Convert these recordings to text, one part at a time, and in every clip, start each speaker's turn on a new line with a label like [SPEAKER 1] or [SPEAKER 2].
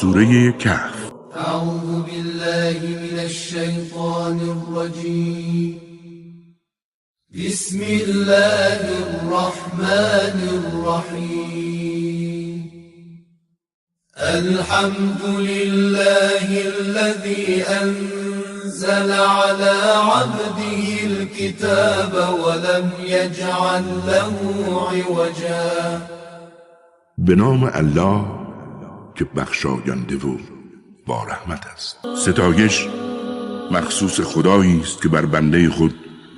[SPEAKER 1] سوره کهف.
[SPEAKER 2] اعوذ بالله من الشیطان الرجیم. بسم الله الرحمن الرحیم. الحمد لله الذي انزل على عبده الكتاب ولم يجعل له عوجا.
[SPEAKER 1] به نام الله که بخشاینده و با رحمت است. ستایش مخصوص خدایی است که بر بنده خود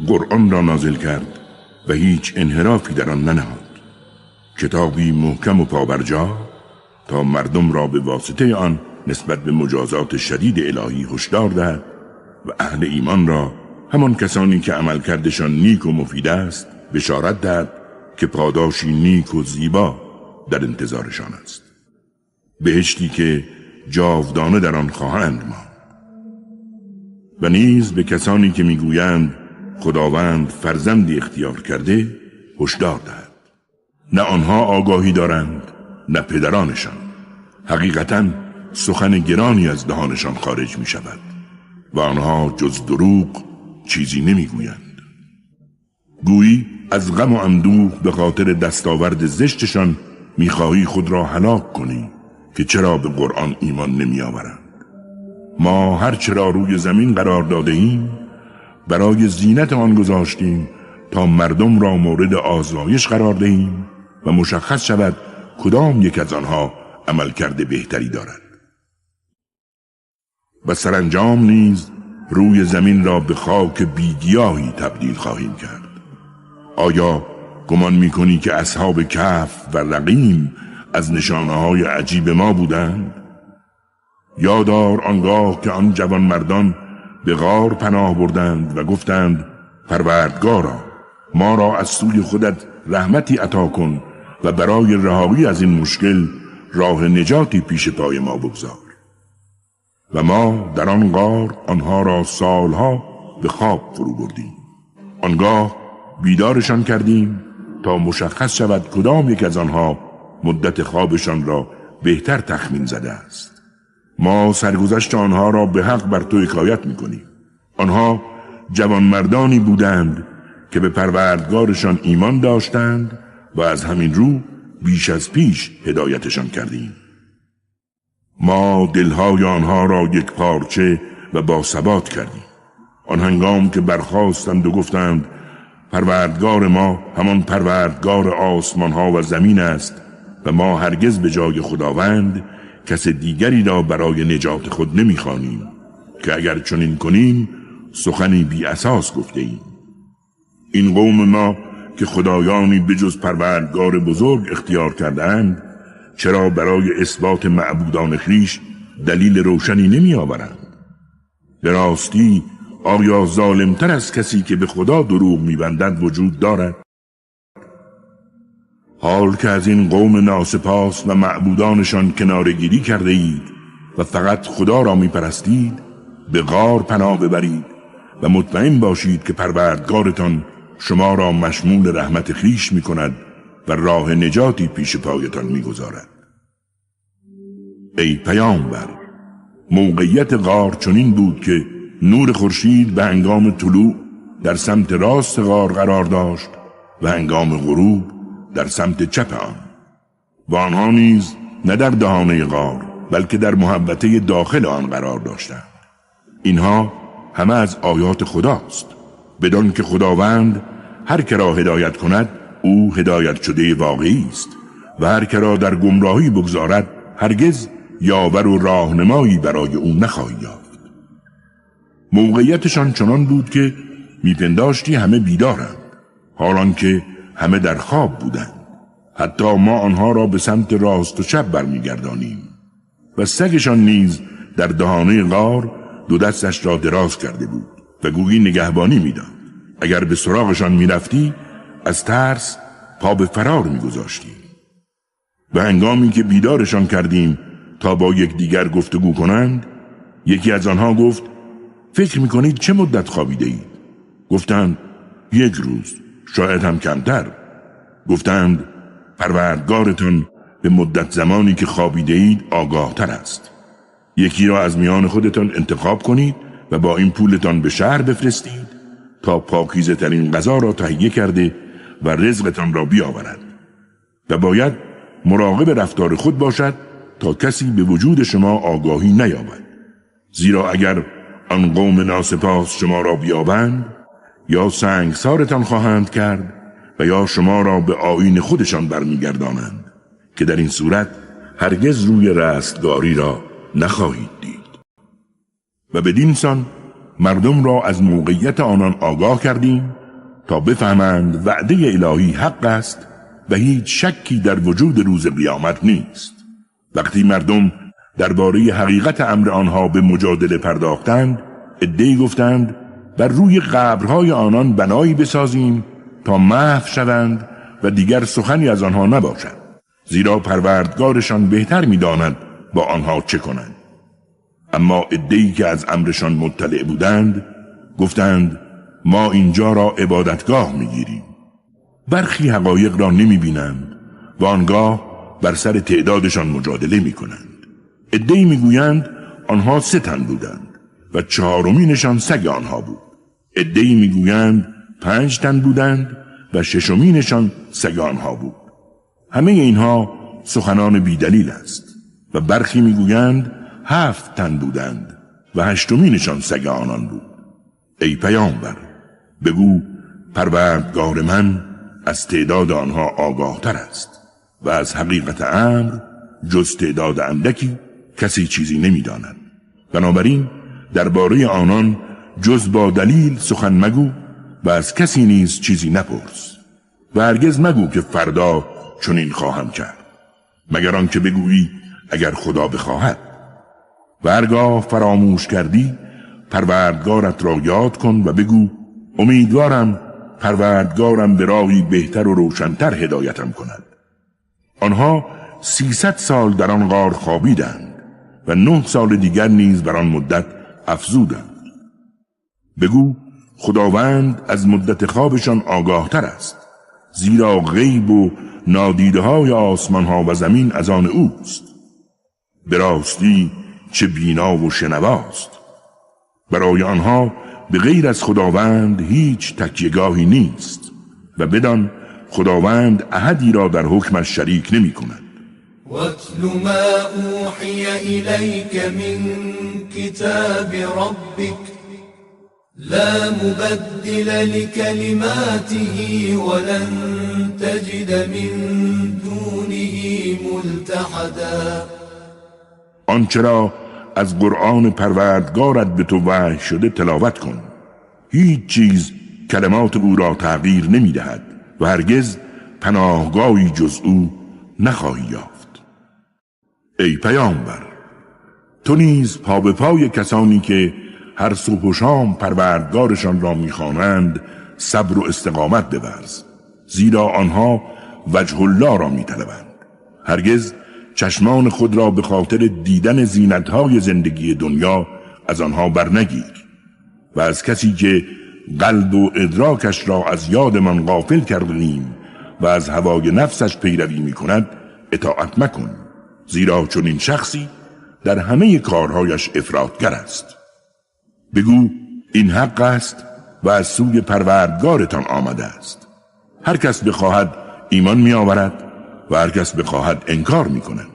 [SPEAKER 1] قرآن را نازل کرد و هیچ انحرافی در آن ننهاد. کتابی محکم و پابرجا تا مردم را به واسطه آن نسبت به مجازات شدید الهی هشدار دهد و اهل ایمان را، همان کسانی که عملکردشان نیک و مفید است، بشارت دهد که پاداشی نیک و زیبا در انتظارشان است، بهشتی که جاودانه در آن خواهند ماند. و نیز به کسانی که میگویند خداوند فرزندی اختیار کرده هشدار دهد. نه آنها آگاهی دارند نه پدرانشان. حقیقتاً سخن گرانی از دهانشان خارج می شود و آنها جز دروغ چیزی نمی گویند. گویی از غم و اندوه به خاطر دستاورد زشتشان میخواهی خود را هلاک کنی که چرا به قرآن ایمان نمی آورند. ما هر چرا روی زمین قرار داده ایم برای زینت آن گذاشتیم تا مردم را مورد آزمایش قرار دهیم و مشخص شود کدام یک از آنها عملکرد بهتری دارد. و سرانجام نیز روی زمین را به خاک بیگیاهی تبدیل خواهیم کرد. آیا گمان می‌کنی که اصحاب کهف و رقیم از نشانه‌های عجیب ما بودند؟ یادار آنگاه که آن جوان مردان به غار پناه بردند و گفتند پروردگارا ما را از سوی خودت رحمتی عطا کن و برای رهایی از این مشکل راه نجاتی پیش پای ما بگذار. و ما در آن غار آنها را سالها به خواب فرو بردیم. آنگاه بیدارشان کردیم تا مشخص شود کدام یک از آنها مدت خوابشان را بهتر تخمین زده است. ما سرگذشت آنها را به حق بر تو حکایت می‌کنیم. آنها جوانمردانی بودند که به پروردگارشان ایمان داشتند و از همین رو بیش از پیش هدایتشان کردیم. ما دلهای آنها را یک پارچه و با ثبات کردیم. آن هنگام که برخاستند و گفتند پروردگار ما همان پروردگار آسمان ها و زمین است و ما هرگز به جای خداوند کس دیگری را برای نجات خود نمیخوانیم که اگر چنین کنیم سخنی بی اساس گفته ایم. این قوم ما که خدایانی بجز پروردگار بزرگ اختیار کردند چرا برای اثبات معبودان خویش دلیل روشنی نمی آورند؟ به راستی آیا ظالمتر از کسی که به خدا دروغ می‌بندد وجود دارد؟ حال که از این قوم ناسپاس و معبودانشان کنارگیری کرده اید و فقط خدا را می‌پرستید، به غار پناه ببرید و مطمئن باشید که پروردگارتان شما را مشمول رحمت خویش می‌کند و راه نجاتی پیش پایتان می‌گذارد. ای پیامبر، موقعیت غار چنین بود که نور خورشید به هنگام طلوع در سمت راست غار قرار داشت و هنگام غروب در سمت چپ آن، و آنها نیز نه در دهانه غار بلکه در محوطه داخل آن قرار داشتند. اینها همه از آیات خداست، بدان که خداوند هر که را هدایت کند او هدایت شده واقعی است و هر که را در گمراهی بگذارد هرگز یاور و راهنمایی برای او نخواهی یافت. موقعیتشان چنان بود که میپنداشتی همه بیدارند، حالان که همه در خواب بودند. حتی ما آنها را به سمت راست و چپ برمیگردانیم و سگشان نیز در دهانه غار دو دستش را دراز کرده بود و گویی نگهبانی میداد. اگر به سراغشان میرفتی از ترس پا به فرار میگذاشتی. و هنگامی که بیدارشان کردیم تا با یکدیگر گفتگو کنند، یکی از آنها گفت فکر میکنید چه مدت خوابیده اید؟ گفتند 1 روز، شاید هم کمتر. گفتند پروردگارتان به مدت زمانی که خوابیده اید آگاه تر است. یکی را از میان خودتان انتخاب کنید و با این پولتان به شهر بفرستید تا پاکیزه ترین غذا را تهیه کرده و رزقتان را بیاورد و باید مراقب رفتار خود باشد تا کسی به وجود شما آگاهی نیابد، زیرا اگر آن قوم ناسپاس شما را بیابند یا سنگسارتان خواهند کرد و یا شما را به آیین خودشان برمیگردانند که در این صورت هرگز روی رستگاری را نخواهید دید. و بدین سان مردم را از موقعیت آنان آگاه کردیم تا بفهمند وعده الهی حق است و هیچ شکی در وجود روز قیامت نیست. وقتی مردم درباره حقیقت امر آنها به مجادله پرداختند، عده‌ای گفتند بر روی قبرهای آنان بنایی بسازیم تا محو شوند و دیگر سخنی از آنها نباشد، زیرا پروردگارشان بهتر می‌داند با آنها چه کنند. اما عده‌ای که از امرشان مطلع بودند گفتند ما اینجا را عبادتگاه می‌گیریم. برخی حقایق را نمی‌بینند و آنگاه بر سر تعدادشان مجادله می‌کنند. عده‌ای می‌گویند آنها 3 تن بودند و 4مینشان سگ آنها بود. عده‌ای می‌گویند 5 تن بودند و 6مینشان سگ آنها بود. همه اینها سخنان بیدلیل است. و برخی می‌گویند 7 تن بودند و 8مینشان سگ آنان بود. ای پیامبر بگو پروردگار من از تعداد آنها آگاه تر است و از حقیقت امر جز تعداد اندکی کسی چیزی نمی‌داند. بنابراین درباره آنان جز با دلیل سخن مگو و از کسی نیز چیزی نپرس و هرگز مگو که فردا چنین خواهم کرد، مگر آنکه بگویی اگر خدا بخواهد. و هرگاه فراموش کردی پروردگارت را یاد کن و بگو امیدوارم پروردگارم به راهی بهتر و روشن‌تر هدایتم کند. آنها 300 سال در آن غار خوابیدند و 9 سال دیگر نیز بر آن مدت افزودند. بگو خداوند از مدت خوابشان آگاه تر است، زیرا غیب و نادیده‌های آسمان‌ها و زمین از آن اوست. به راستی چه بینا و شنواست. برای آنها به غیر از خداوند هیچ تکیه‌گاهی نیست و بدان خداوند احدی را در حکمش شریک نمی کند.
[SPEAKER 2] وَاتْلُ مَا أُوحِيَ إِلَيْكَ مِنْ كِتَابِ رَبِّكَ لَا مُبَدِّلَ لِكَلِمَاتِهِ وَلَنْ تَجِدَ مِنْ دُونِهِ مُلْتَحَدًا.
[SPEAKER 1] آنچه را از قرآن پروردگارت به تو وحی شده تلاوت کن. هیچ چیز کلمات او را تغییر نمی دهد و هرگز پناهگاهی جز او نخواهی یافت. ای پیامبر تو نیز پا به پای کسانی که هر صبح و شام پروردگارشان را می‌خوانند صبر و استقامت بورز، زیرا آنها وجه الله را می‌طلبند. هرگز چشمان خود را به خاطر دیدن زینت‌های زندگی دنیا از آنها برنگیر و از کسی که قلب و ادراکش را از یادمان غافل کردیم و از هوای نفسش پیروی می‌کند اطاعت مکن، زیرا چون این شخصی در همه کارهایش افراطگر است. بگو این حق است و از سوی پروردگارتان آمده است. هر کس بخواهد ایمان می آورد و هر کس بخواهد انکار می کند.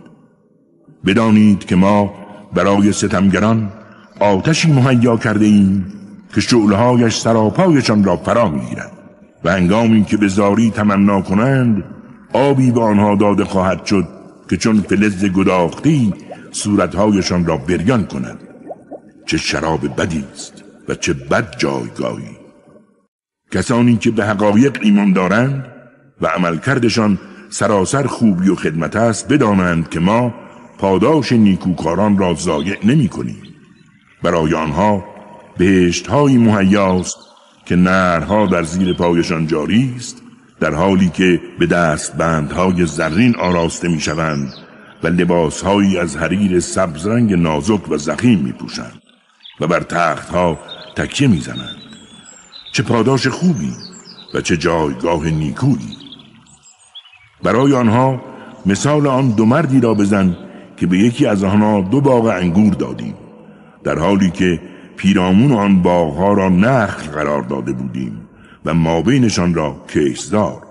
[SPEAKER 1] بدانید که ما برای ستمگران آتشی مهیا کرده ایم که شعلهایش سراپایشان را فرا می گیرد و هنگامی که به زاری تمنا کنند آبی به آنها داده خواهد شد که چون فلز گداختی صورتهایشان را بریان کند. چه شراب بدی است و چه بد جایگاهی. کسانی که به حقایق ایمان دارند و عملکردشان سراسر خوبی و خدمت است بدانند که ما پاداش نیکوکاران را ضایع نمی کنیم. برای آنها بهشت‌هایی مهیاست که نهرها در زیر پایشان جاری است، در حالی که به دستبندهای زرین آراسته می شوند و لباسهایی از حریر سبز رنگ نازک و ضخیم می پوشند و بر تختها تکیه می زنند. چه پاداش خوبی و چه جایگاه نیکویی. برای آنها مثال آن دو مردی را بزن که به یکی از آنها 2 باغ انگور دادیم، در حالی که پیرامون آن باغها را نخل قرار داده بودیم و مابینشان را کشتزار.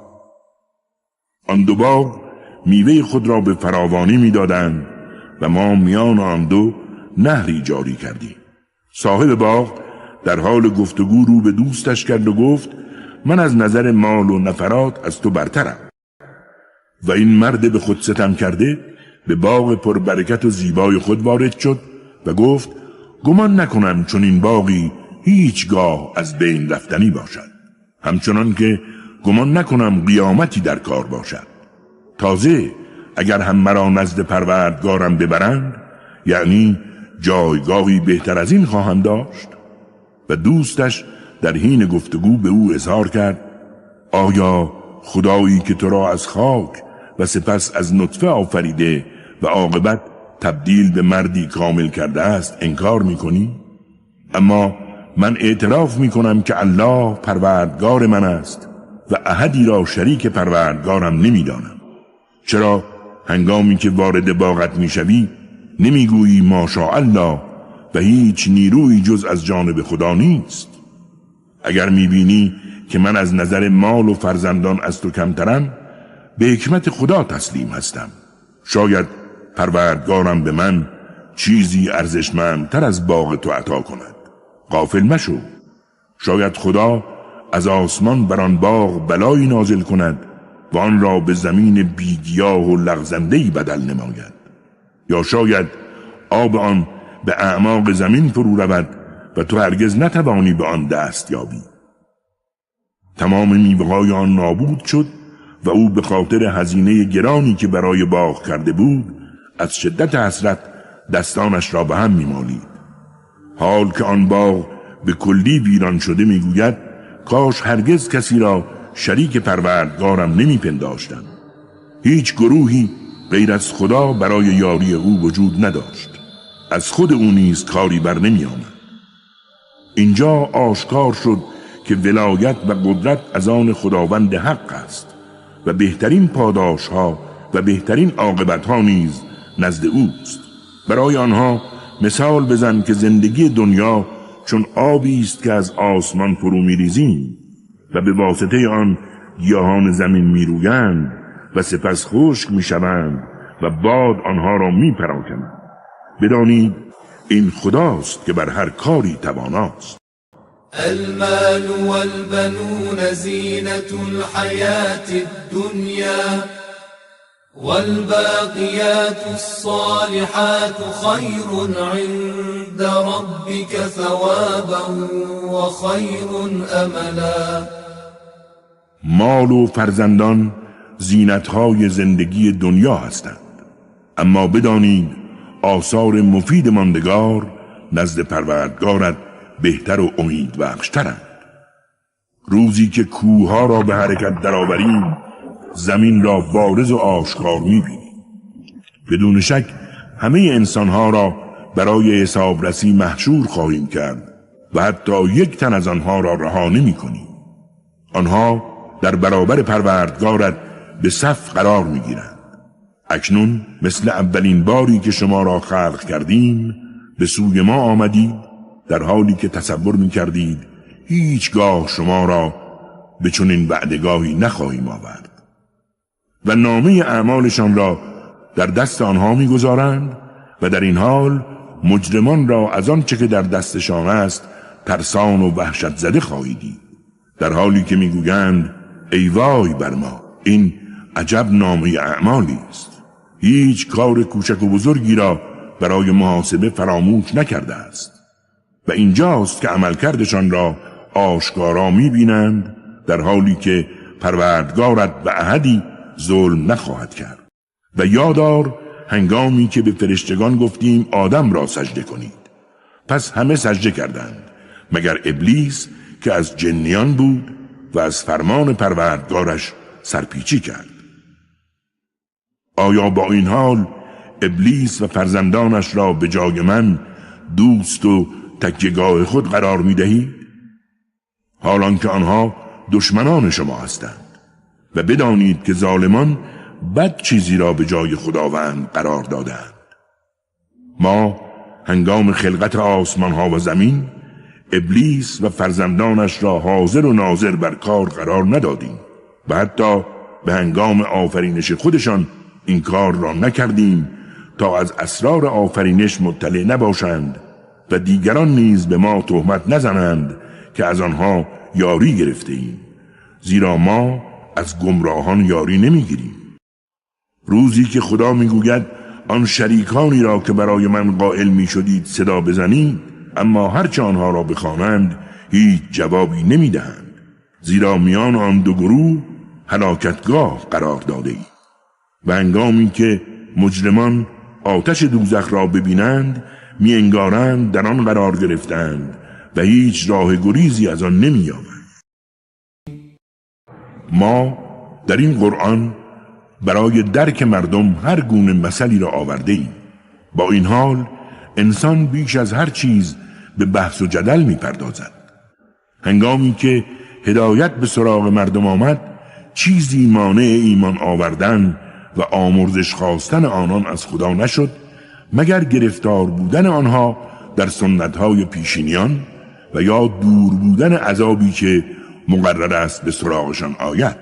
[SPEAKER 1] آن 2 باغ میوه خود را به فراوانی می‌دادند و ما میان آن 2 نهری جاری کردیم. صاحب باغ در حال گفتگو رو به دوستش کرد و گفت من از نظر مال و نفرات از تو برترم. و این مرد به خود ستم کرده به باغ پربرکت و زیبای خود وارد شد و گفت گمان نکنم چون این باغی هیچگاه از بین رفتنی باشد، همچنان که گمان نکنم قیامتی در کار باشد. تازه اگر هم مرا نزد پروردگارم ببرند، یعنی جایگاهی بهتر از این خواهم داشت. و دوستش در حین گفتگو به او اظهار کرد آیا خدایی که تو را از خاک و سپس از نطفه آفریده و عاقبت تبدیل به مردی کامل کرده است انکار میکنی؟ اما من اعتراف میکنم که الله پروردگار من است و احدی را شریک پروردگارم نمیدانم. چرا هنگامی که وارد باغت میشوی نمیگویی ماشاءالله و هیچ نیرویی جز از جانب خدا نیست؟ اگر میبینی که من از نظر مال و فرزندان از تو کمترم، به حکمت خدا تسلیم هستم. شاید پروردگارم به من چیزی ارزشمندتر از باغ تو عطا کند. غافل مشو. شاید خدا از آسمان بر آن باغ بلایی نازل کند و آن را به زمین بیگیاه و لغزنده‌ای بدل نماید. یا شاید آب آن به اعماق زمین فرو رود و تو هرگز نتوانی به آن دست یابی. تمام میوه‌های آن نابود شد و او به خاطر هزینه گرانی که برای باغ کرده بود از شدت حسرت دستانش را به هم می‌مالید. حال که آن باغ به کلی ویران شده میگوید کاش هرگز کسی را شریک پروردگارم نمیپنداشتم. هیچ گروهی غیر از خدا برای یاری او وجود نداشت. از خود او نیز کاری بر نمی آمد. اینجا آشکار شد که ولایت و قدرت از آن خداوند حق است و بهترین پاداش ها و بهترین عاقبت ها نیز نزد اوست. برای آنها مثال بزن که زندگی دنیا چون آبی است که از آسمان فرو می‌ریزیم و به واسطه آن گیاهان زمین می‌رویند و سپس خشک می‌شوند و باد آنها را می‌پراکند. بدانید این خداست که بر هر کاری تواناست.
[SPEAKER 2] المال والبنون زینة الحیاة الدنیا والباقیات الصالحات خیر عند ربك ثوابا و خیر املا.
[SPEAKER 1] مال و فرزندان زینت‌های زندگی دنیا هستند، اما بدانید آثار مفید ماندگار نزد پروردگارت بهتر و امیدبخش‌ترند. روزی که کوه‌ها را به حرکت درآوریم زمین را بارز و آشکار می‌بینیم. بدون شک همه انسان‌ها را برای حسابرسی محشور خواهیم کرد و حتی یک تن از آنها را رها نمی‌کنیم. آنها در برابر پروردگارت به صف قرار می‌گیرند. اکنون مثل اولین باری که شما را خلق کردیم به سوی ما آمدید در حالی که تصور می‌کردید هیچگاه شما را به چنین وعدگاهی نخواهیم آورد. و نامه اعمالشان را در دست آنها می‌گذارند و در این حال مجرمان را از آنچه که در دستشان است ترسان و وحشت زده خواهید دید، در حالی که می‌گویند ای وای بر ما، این عجب نامه اعمالی است. هیچ کار کوچک و بزرگی را برای محاسبه فراموش نکرده است. و اینجاست که عملکردشان را آشکارا می‌بینند در حالی که پروردگارت به احدی ظلم نخواهد کرد. و یادار هنگامی که به فرشتگان گفتیم آدم را سجده کنید، پس همه سجده کردند مگر ابلیس که از جنیان بود و از فرمان پروردگارش سرپیچی کرد. آیا با این حال ابلیس و فرزندانش را به جای من دوست و تکیه‌گاه خود قرار می‌دهید؟ حالان که آنها دشمنان شما هستند. و بدانید که ظالمان بد چیزی را به جای خداوند قرار دادند. ما هنگام خلقت آسمان ها و زمین ابلیس و فرزندانش را حاضر و ناظر بر کار قرار ندادیم و حتی به هنگام آفرینش خودشان این کار را نکردیم تا از اسرار آفرینش مطلع نباشند و دیگران نیز به ما تهمت نزنند که از آنها یاری گرفته ایم، زیرا ما از گمراهان یاری نمیگیریم. روزی که خدا میگوید آن شریکانی را که برای من قائل میشدید صدا بزنید، اما هرچه آنها را بخوانند هیچ جوابی نمیدهند، زیرا میان آن دو گروه هلاکتگاه قرار داده ایم. و هنگامی که مجرمان آتش دوزخ را ببینند می انگارند در آن قرار گرفتند و هیچ راه گریزی از آن نمی یابند. ما در این قرآن برای درک مردم هر گونه مثلی را آورده ایم. با این حال انسان بیش از هر چیز به بحث و جدل می پردازد. هنگامی که هدایت به سراغ مردم آمد، چیزی مانع ایمان آوردن و آمرزش خواستن آنان از خدا نشد مگر گرفتار بودن آنها در سنتهای پیشینیان و یا دور بودن عذابی که مقرر است به سراغشان آید.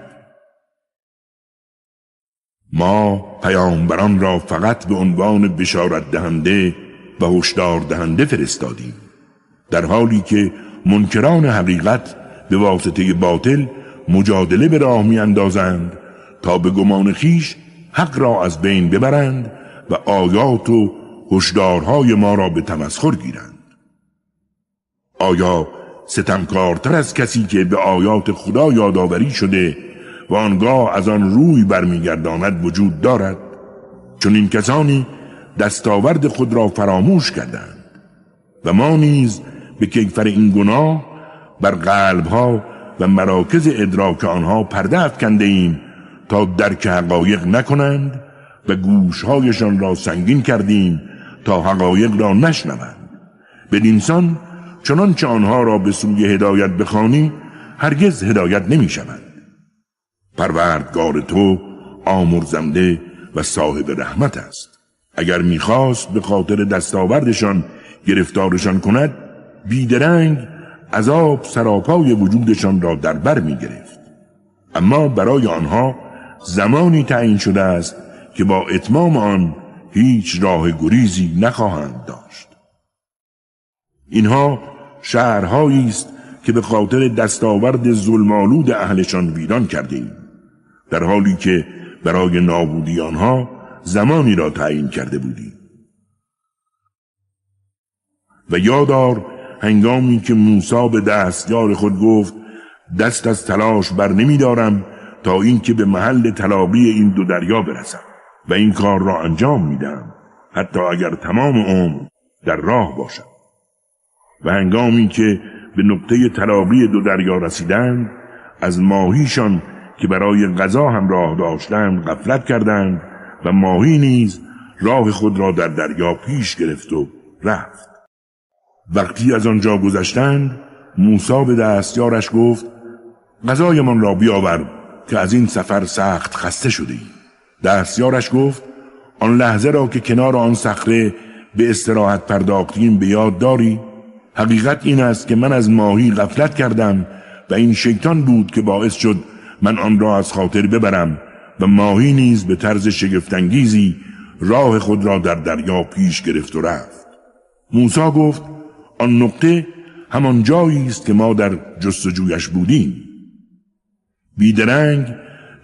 [SPEAKER 1] ما پیامبران را فقط به عنوان بشارت دهنده و هشدار دهنده فرستادیم، در حالی که منکران حقیقت به واسطه باطل مجادله به راه می اندازند تا به گمان خیش حق را از بین ببرند و آیات و هشدارهای ما را به تمسخر گیرند. آیا ستمکارتر از کسی که به آیات خدا یادآوری شده و آنگاه از آن روی برمیگرداند وجود دارد؟ چون این کسانی دستاورد خود را فراموش کردند و ما نیز به کیفر این گناه بر قلبها و مراکز ادراک آنها پرده افکنده ایم تا درک حقایق نکنند و گوشهایشان را سنگین کردیم تا حقایق را نشنوند. بدینسان چنانچه آنها را به سوی هدایت بخوانی هرگز هدایت نمی شوند. پروردگار تو آمرزنده و صاحب رحمت است. اگر میخواست به خاطر دستاوردشان گرفتارشان کند، بیدرنگ عذاب سراپای وجودشان را در بر میگرفت. اما برای آنها زمانی تعیین شده است که با اتمام آن هیچ راه گریزی نخواهند داشت. اینها شهرهایی است که به خاطر دستاورد ظلم‌آلود اهلشان ویران کرده ایم، در حالی که برای نابودی آنها زمانی را تعیین کرده بودیم. و یادار هنگامی که موسی به دستیار خود گفت دست از تلاش بر نمی دارم تا اینکه به محل تلاقی این دو دریا برسم و این کار را انجام میدم حتی اگر تمام عمر در راه باشم. و هنگامی که به نقطه تلاقی دو دریا رسیدند، از ماهیشان که برای غذا هم راه داشتند غفلت کردند و ماهی نیز راه خود را در دریا پیش گرفت و رفت. وقتی از آنجا گذشتند، موسی به دستیارش گفت غذایمان را بیاور که از این سفر سخت خسته شدیم. دستیارش گفت آن لحظه را که کنار آن صخره به استراحت پرداختیم به یاد داری؟ حقیقت این است که من از ماهی غفلت کردم و این شیطان بود که باعث شد من آن را از خاطر ببرم و ماهی نیز به طرز شگفت‌انگیزی راه خود را در دریا پیش گرفت و رفت. موسی گفت آن نقطه همان جایی است که ما در جستجویش بودیم. بیدرنگ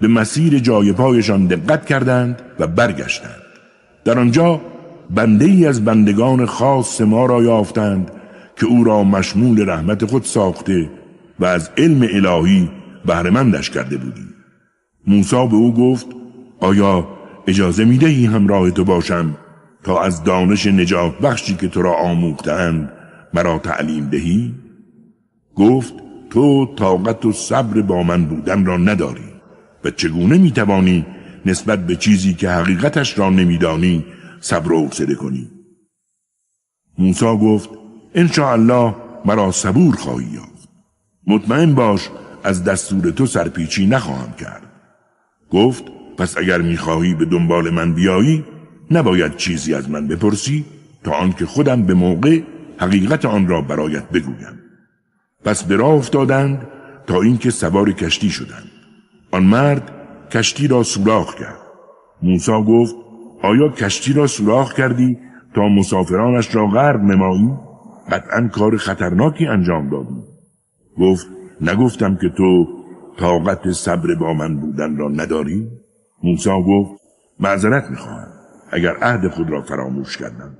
[SPEAKER 1] به مسیر جای پایشان دقت کردند و برگشتند. در آنجا بنده ای از بندگان خاص ما را یافتند که او را مشمول رحمت خود ساخته و از علم الهی بهره‌مندش کرده بودیم. موسی به او گفت آیا اجازه می‌دهی همراه تو باشم تا از دانش نجات بخشی که تو را آموختند مرا تعلیم دهی؟ گفت تو طاقت و صبر با من بودن را نداری و چگونه میتوانی نسبت به چیزی که حقیقتش را نمیدانی صبر و حوصله کنی؟ موسی گفت انشاءالله مرا صبور خواهی یافت. مطمئن باش از دستور تو سرپیچی نخواهم کرد. گفت پس اگر میخواهی به دنبال من بیایی نباید چیزی از من بپرسی تا آنکه خودم به موقع حقیقت آن را برایت بگویم. پس به راه افتادند تا اینکه سوار کشتی شدند. آن مرد کشتی را سوراخ کرد. موسی گفت آیا کشتی را سوراخ کردی تا مسافرانش را غرق نمایی؟ قطعاً کار خطرناکی انجام دادی. گفت نگفتم که تو طاقت صبر با من بودن را نداری؟ موسی گفت معذرت میخواهم اگر عهد خود را فراموش کردم.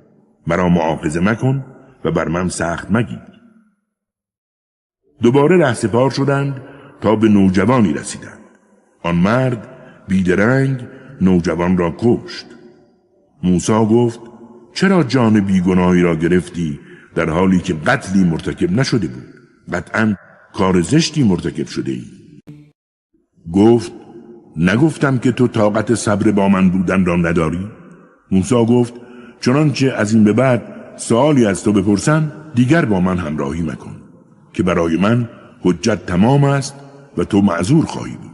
[SPEAKER 1] مرا مؤاخذه مکن و بر من سخت مگیر. دوباره رهسپار شدند تا به نوجوانی رسیدند. آن مرد بیدرنگ نوجوان را کشت. موسی گفت چرا جان بیگناهی را گرفتی در حالی که قتلی مرتکب نشده بود؟ قطعاً کار زشتی مرتکب شده ای. گفت نگفتم که تو طاقت صبر با من بودن را نداری؟ موسی گفت چنانچه از این به بعد سوالی از تو بپرسن دیگر با من همراهی مکن که برای من حجت تمام است و تو معذور خواهی بود.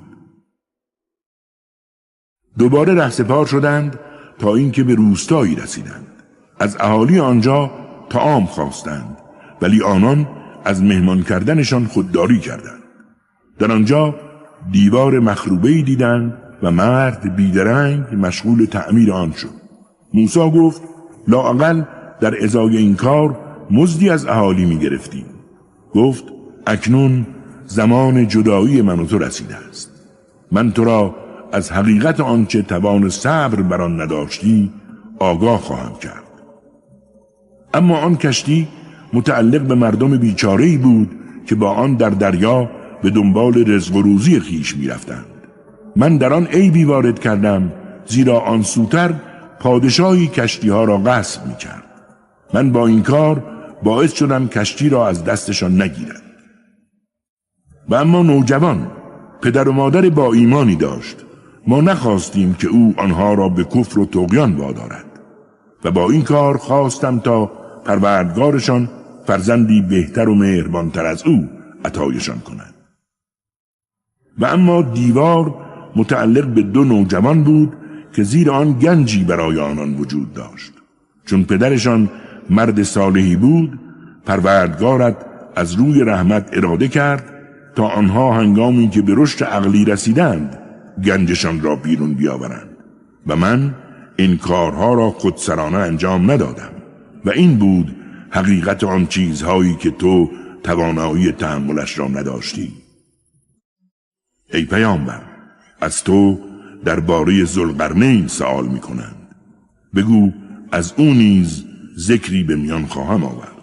[SPEAKER 1] دوباره رهسپار شدند تا اینکه به روستایی رسیدند. از اهالی آنجا طعام خواستند ولی آنان از مهمان کردنشان خودداری کردند. در آنجا دیوار مخروبه‌ای دیدند و مرد بیدرنگ مشغول تعمیر آن شد. موسی گفت لااقل در ازای این کار مزدی از اهالی می گرفتی. گفت اکنون زمان جدایی من و تو رسیده است. من تو را از حقیقت آنچه توان صبر بر آن نداشتی آگاه خواهم کرد. اما آن کشتی متعلق به مردم بیچاره‌ای بود که با آن در دریا به دنبال رزق و روزی خویش می رفتند. من در آن عیبی وارد کردم زیرا آن سوتر پادشاهی کشتی ها را غصب می کرد. من با این کار باعث شدم کشتی را از دستشان نگیرند. و اما نوجوان پدر و مادر با ایمانی داشت. ما نخواستیم که او آنها را به کفر و طغیان وادارد و با این کار خواستم تا پروردگارشان فرزندی بهتر و مهربانتر از او عطایشان کند. و اما دیوار متعلق به 2 نوجوان بود که زیر آن گنجی برای آنان وجود داشت. چون پدرشان مرد صالحی بود پروردگارت از روی رحمت اراده کرد تا آنها هنگامی که به رشد عقلی رسیدند گنجشان را بیرون بیاورند و من این کارها را خودسرانه انجام ندادم و این بود حقیقت آن چیزهایی که تو توانایی تحملش را نداشتی. ای پیامبر از تو درباره ذوالقرنین سوال می کنند. بگو از او نیز ذکری به میان خواهم آورد.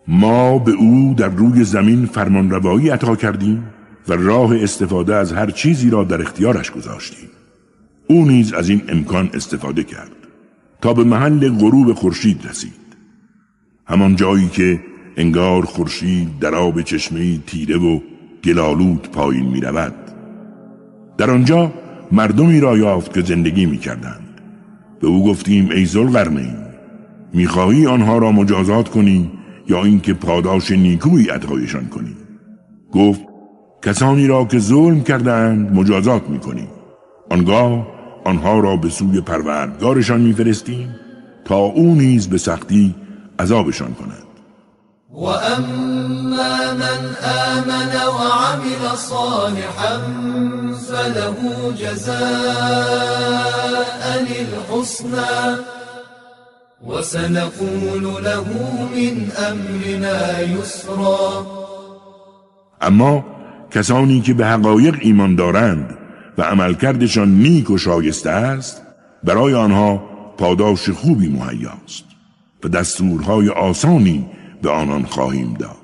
[SPEAKER 1] ما به او در روی زمین فرمانروایی عطا کردیم و راه استفاده از هر چیزی را در اختیارش گذاشتیم. او نیز از این امکان استفاده کرد تا به محل غروب خورشید رسید، همان جایی که انگار خورشید در آب چشمه‌ای تیره و گلالود پایین می رود. در آنجا مردمی را یافت که زندگی می کردند. به او گفتیم ای ذوالقرنین می خواهی آنها را مجازات کنی یا اینکه پاداش نیکویی عطایشان کنی؟ گفت کسانی را که ظلم کردند مجازات می کنی. آنگاه آنها را به سوی پروردگارشان می فرستیم تا او نیز به سختی عذابشان کند.
[SPEAKER 2] وَأَمَّا مَنْ آمَنَ وَعَمِلَ صَالِحًا فَلَهُ جَزَاءً الْحُسْنَى وَسَنَقُولُ لَهُ مِنْ أَمْرِنَا يُسْرًا.
[SPEAKER 1] اما کسانی که به حقایق ایمان دارند و عملکردشان نیک و شایسته است برای آنها پاداش خوبی مهیاست و دستورهای آسانی به آنان خواهیم داد.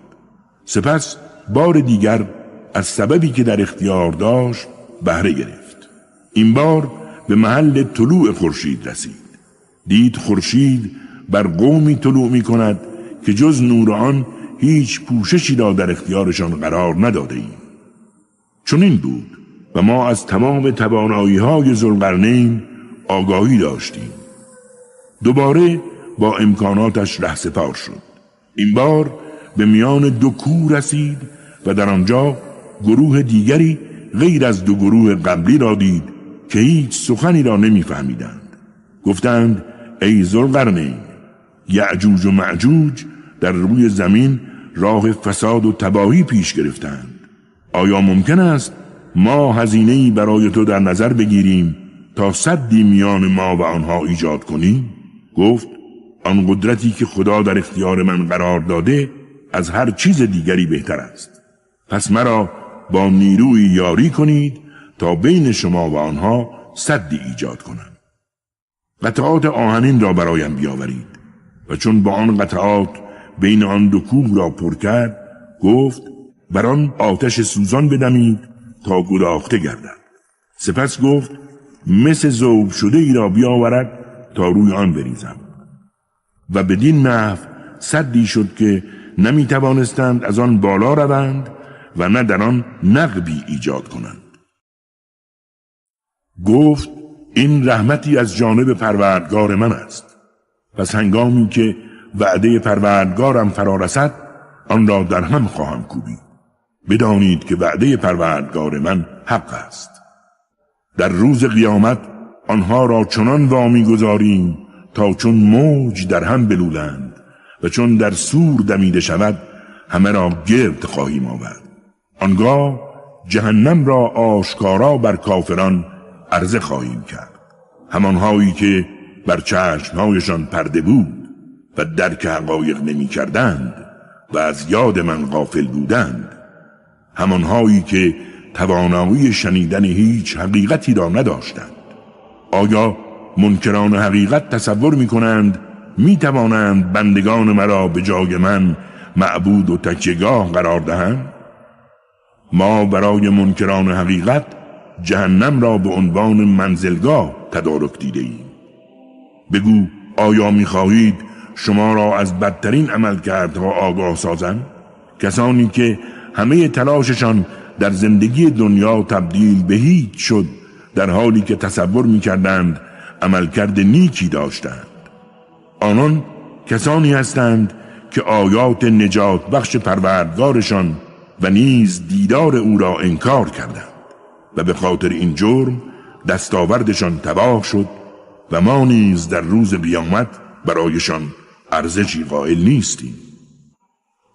[SPEAKER 1] سپس بار دیگر از سببی که در اختیار داشت بهره گرفت. این بار به محل طلوع خورشید رسید. دید خورشید بر قومی طلوع می کند که جز نور آن هیچ پوششی را در اختیارشان قرار نداده ایم. چنین بود و ما از تمام توانایی‌های ذوالقرنین آگاهی داشتیم. دوباره با امکاناتش رهسپار شد. این بار به میان 2 کوه رسید و در آنجا گروه دیگری غیر از دو گروه قبلی را دید که هیچ سخنی را نمی‌فهمیدند. گفتند ای ذوالقرنین، یأجوج و مأجوج در روی زمین راه فساد و تباهی پیش گرفتند. آیا ممکن است ما هزینه‌ای برای تو در نظر بگیریم تا سدی میان ما و آنها ایجاد کنیم؟ گفت آن قدرتی که خدا در اختیار من قرار داده از هر چیز دیگری بهتر است. پس مرا با نیروی یاری کنید تا بین شما و آنها سدی ایجاد کنم. قطعات آهنین را برایم بیاورید. و چون با آن قطعات بین آن دو کوه را پر کرد، گفت بر آن آتش سوزان بدمید تا گداخته گردد. سپس گفت مس ذوب شده ای را بیاورد تا روی آن بریزم. و بدین نحو سدی شد که نمی توانستند از آن بالا روند و نه در آن نقبی ایجاد کنند. گفت این رحمتی از جانب پروردگار من است. پس هنگامی که وعده پروردگارم فرا رسد آن را در هم خواهم کوبید. بدانید که وعده پروردگار من حق است. در روز قیامت آنها را چنان وامی گذاریم تا چون موج در هم بلولند و چون در سور دمیده شود همه را گرد خواهیم آورد. آنگاه جهنم را آشکارا بر کافران عرضه خواهیم کرد. همانهایی که بر چشمهایشان پرده بود و درک حقایق نمی کردند و از یاد من غافل بودند، همانهایی که توانایی شنیدن هیچ حقیقتی را نداشتند. آیا منکران حقیقت تصور می کنند می توانند بندگان مرا به جای من معبود و تکیهگاه قرار دهند؟ ما برای منکران حقیقت جهنم را به عنوان منزلگاه تدارک دیده ایم. بگو آیا می خواهید شما را از بدترین عملکردها آگاه سازم؟ کسانی که همه تلاششان در زندگی دنیا تبدیل به هیچ شد، در حالی که تصور می کردند عملکرد نیکی داشتند. آنان کسانی هستند که آیات نجات بخش پروردگارشان و نیز دیدار او را انکار کردند و به خاطر این جرم دستاوردشان تباه شد و ما نیز در روز قیامت برایشان ارزشی قائل نیستیم.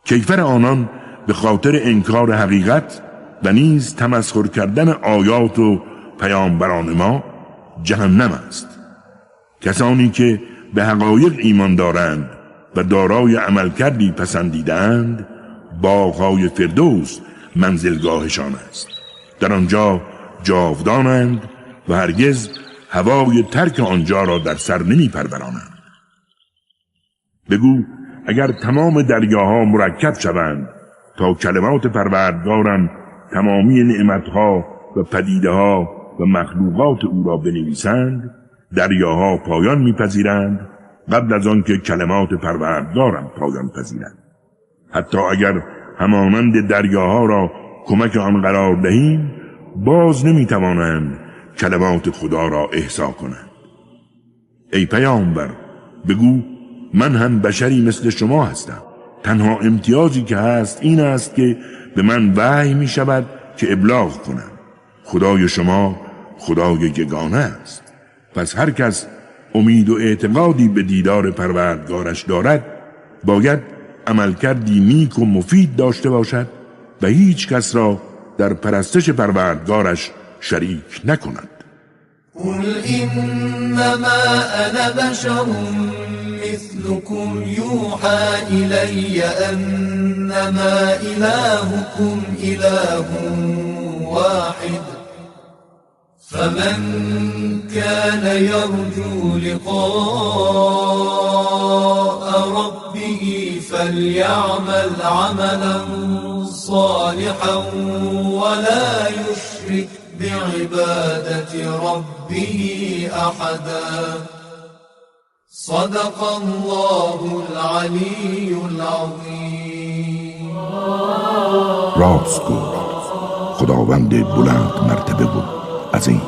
[SPEAKER 1] کیفر آنان به خاطر انکار حقیقت و نیز تمسخر کردن آیات و پیامبران ما جهنم است. کسانی که به حقایق ایمان دارند و دارای عملکردی پسندیدند، باغ‌های فردوس منزلگاهشان است. در آنجا جاودانند و هرگز هوای ترک آنجا را در سر نمی پرورانند. بگو اگر تمام دریاها مرکب شوند تا کلمات پروردگارم تمامی نعمتها و پدیده‌ها و مخلوقات او را بنویسند، دریاها پایان میپذیرند قبل از آن که کلمات پروردگارم پایان پذیرند. حتی اگر همانند دریاها را کمک آن قرار دهیم، باز نمیتوانند کلمات خدا را احصا کنند. ای پیامبر، بگو من هم بشری مثل شما هستم. تنها امتیازی که هست این است که به من وحی می شود که ابلاغ کنم. خدای شما خدای یگانه است. پس هر کس امید و اعتقادی به دیدار پروردگارش دارد باید عملکردی نیک و مفید داشته باشد و هیچ کس را در پرستش پروردگارش شریک نکند.
[SPEAKER 2] قل انما انا بشر مثلكم يوحى الي انما الهكم اله واحد فمن كان يرجو لقاء ربه فليعمل عملا صالحا ولا يشرك بعبادة ربه أحدا. صدق الله العلي العظيم.
[SPEAKER 1] راست گفت خداوند بلند مرتبه و عظیم.